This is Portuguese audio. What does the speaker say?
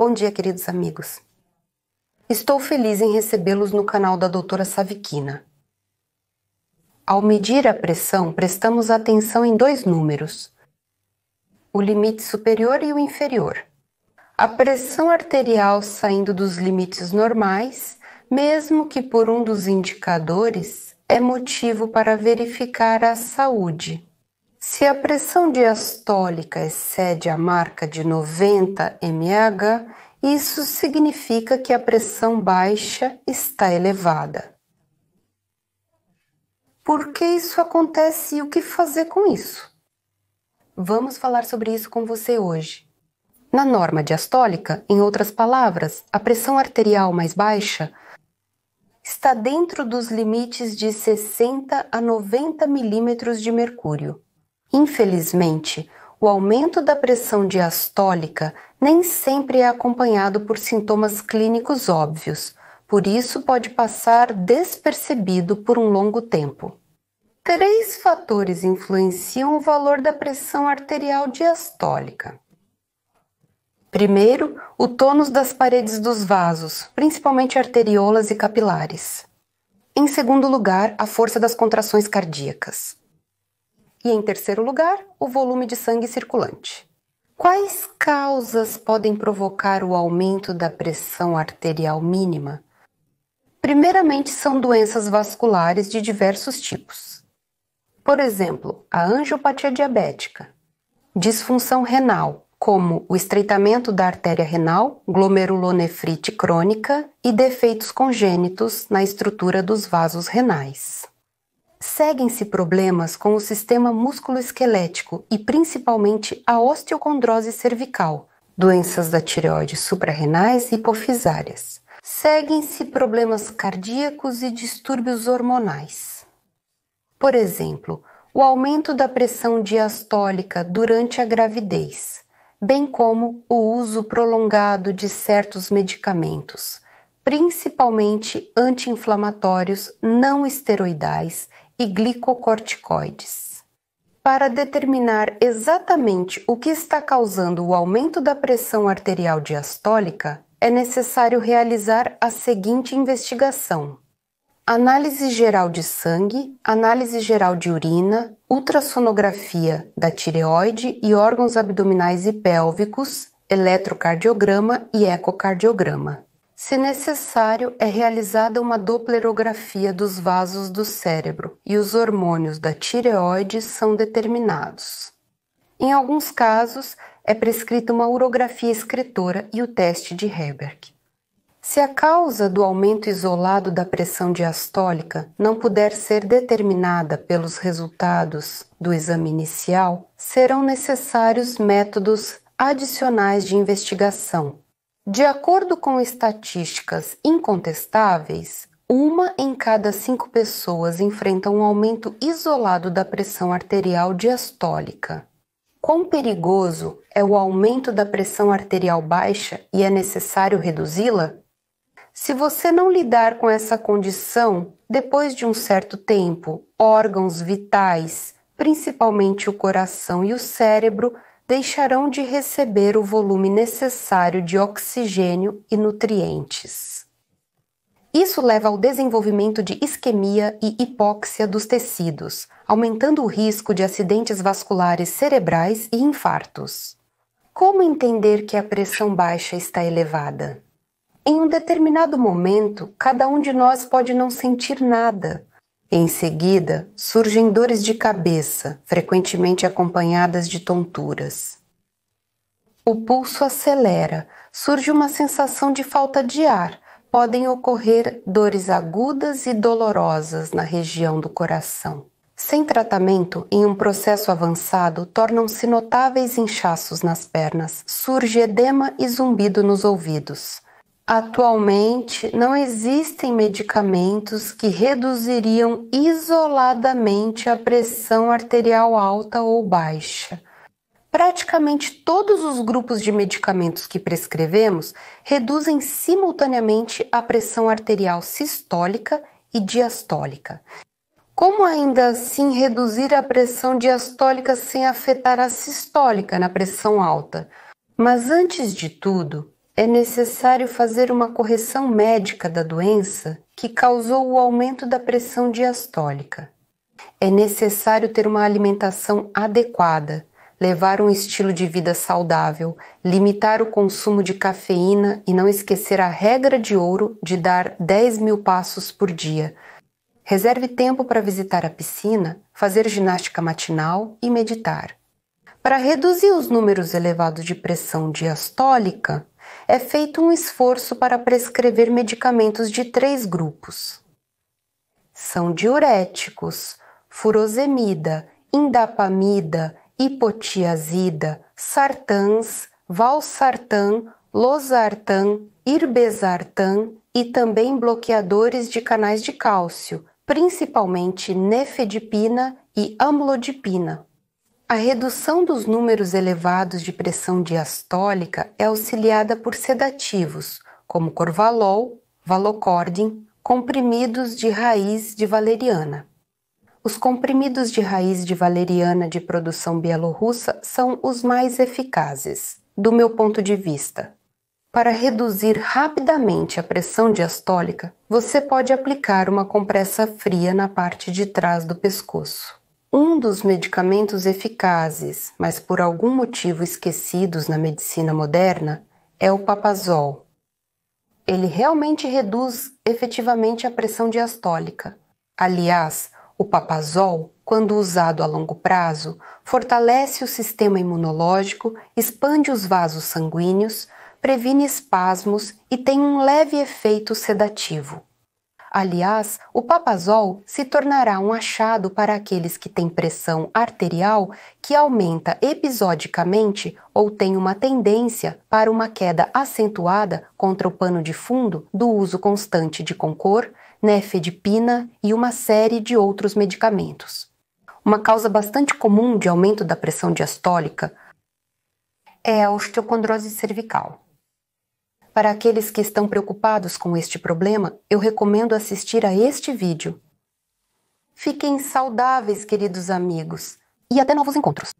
Bom dia, queridos amigos. Estou feliz em recebê-los no canal da doutora Saviquina. Ao medir a pressão, prestamos atenção em dois números, o limite superior e o inferior. A pressão arterial saindo dos limites normais, mesmo que por um dos indicadores, é motivo para verificar a saúde. Se a pressão diastólica excede a marca de 90 mH, isso significa que a pressão baixa está elevada. Por que isso acontece e o que fazer com isso? Vamos falar sobre isso com você hoje. Na norma diastólica, em outras palavras, a pressão arterial mais baixa está dentro dos limites de 60 a 90 milímetros de mercúrio. Infelizmente, o aumento da pressão diastólica nem sempre é acompanhado por sintomas clínicos óbvios, por isso pode passar despercebido por um longo tempo. 3 fatores influenciam o valor da pressão arterial diastólica. Primeiro, o tônus das paredes dos vasos, principalmente arteriolas e capilares. Em segundo lugar, a força das contrações cardíacas. E em terceiro lugar, o volume de sangue circulante. Quais causas podem provocar o aumento da pressão arterial mínima? Primeiramente, são doenças vasculares de diversos tipos. Por exemplo, a angiopatia diabética, disfunção renal, como o estreitamento da artéria renal, glomerulonefrite crônica e defeitos congênitos na estrutura dos vasos renais. Seguem-se problemas com o sistema músculo-esquelético e principalmente a osteocondrose cervical, doenças da tireoide suprarrenais e hipofisárias. Seguem-se problemas cardíacos e distúrbios hormonais. Por exemplo, o aumento da pressão diastólica durante a gravidez, bem como o uso prolongado de certos medicamentos, principalmente anti-inflamatórios não esteroidais e glicocorticoides. Para determinar exatamente o que está causando o aumento da pressão arterial diastólica, é necessário realizar a seguinte investigação: análise geral de sangue, análise geral de urina, ultrassonografia da tireoide e órgãos abdominais e pélvicos, eletrocardiograma e ecocardiograma. Se necessário, é realizada uma doplerografia dos vasos do cérebro e os hormônios da tireoide são determinados. Em alguns casos, é prescrita uma urografia excretora e o teste de Herberg. Se a causa do aumento isolado da pressão diastólica não puder ser determinada pelos resultados do exame inicial, serão necessários métodos adicionais de investigação. De acordo com estatísticas incontestáveis, 1 em cada 5 pessoas enfrenta um aumento isolado da pressão arterial diastólica. Quão perigoso é o aumento da pressão arterial baixa e é necessário reduzi-la? Se você não lidar com essa condição, depois de um certo tempo, órgãos vitais, principalmente o coração e o cérebro, deixarão de receber o volume necessário de oxigênio e nutrientes. Isso leva ao desenvolvimento de isquemia e hipóxia dos tecidos, aumentando o risco de acidentes vasculares cerebrais e infartos. Como entender que a pressão baixa está elevada? Em um determinado momento, cada um de nós pode não sentir nada. Em seguida, surgem dores de cabeça, frequentemente acompanhadas de tonturas. O pulso acelera, surge uma sensação de falta de ar, podem ocorrer dores agudas e dolorosas na região do coração. Sem tratamento, em um processo avançado, tornam-se notáveis inchaços nas pernas, surge edema e zumbido nos ouvidos. Atualmente, não existem medicamentos que reduziriam isoladamente a pressão arterial alta ou baixa. Praticamente todos os grupos de medicamentos que prescrevemos reduzem simultaneamente a pressão arterial sistólica e diastólica. Como ainda assim reduzir a pressão diastólica sem afetar a sistólica na pressão alta? Mas antes de tudo, é necessário fazer uma correção médica da doença que causou o aumento da pressão diastólica. É necessário ter uma alimentação adequada, levar um estilo de vida saudável, limitar o consumo de cafeína e não esquecer a regra de ouro de dar 10.000 passos por dia. Reserve tempo para visitar a piscina, fazer ginástica matinal e meditar. Para reduzir os números elevados de pressão diastólica, é feito um esforço para prescrever medicamentos de 3 grupos. São diuréticos, furosemida, indapamida, hipotiazida, sartans, valsartan, losartan, irbesartan e também bloqueadores de canais de cálcio, principalmente nefedipina e amlodipina. A redução dos números elevados de pressão diastólica é auxiliada por sedativos, como Corvalol, Valocordin, comprimidos de raiz de valeriana. Os comprimidos de raiz de valeriana de produção bielorrussa são os mais eficazes, do meu ponto de vista. Para reduzir rapidamente a pressão diastólica, você pode aplicar uma compressa fria na parte de trás do pescoço. Um dos medicamentos eficazes, mas por algum motivo esquecidos na medicina moderna, é o Papazol. Ele realmente reduz efetivamente a pressão diastólica. Aliás, o Papazol, quando usado a longo prazo, fortalece o sistema imunológico, expande os vasos sanguíneos, previne espasmos e tem um leve efeito sedativo. Aliás, o Papazol se tornará um achado para aqueles que têm pressão arterial que aumenta episodicamente ou tem uma tendência para uma queda acentuada contra o pano de fundo do uso constante de Concor, nefedipina e uma série de outros medicamentos. Uma causa bastante comum de aumento da pressão diastólica é a osteocondrose cervical. Para aqueles que estão preocupados com este problema, eu recomendo assistir a este vídeo. Fiquem saudáveis, queridos amigos, e até novos encontros!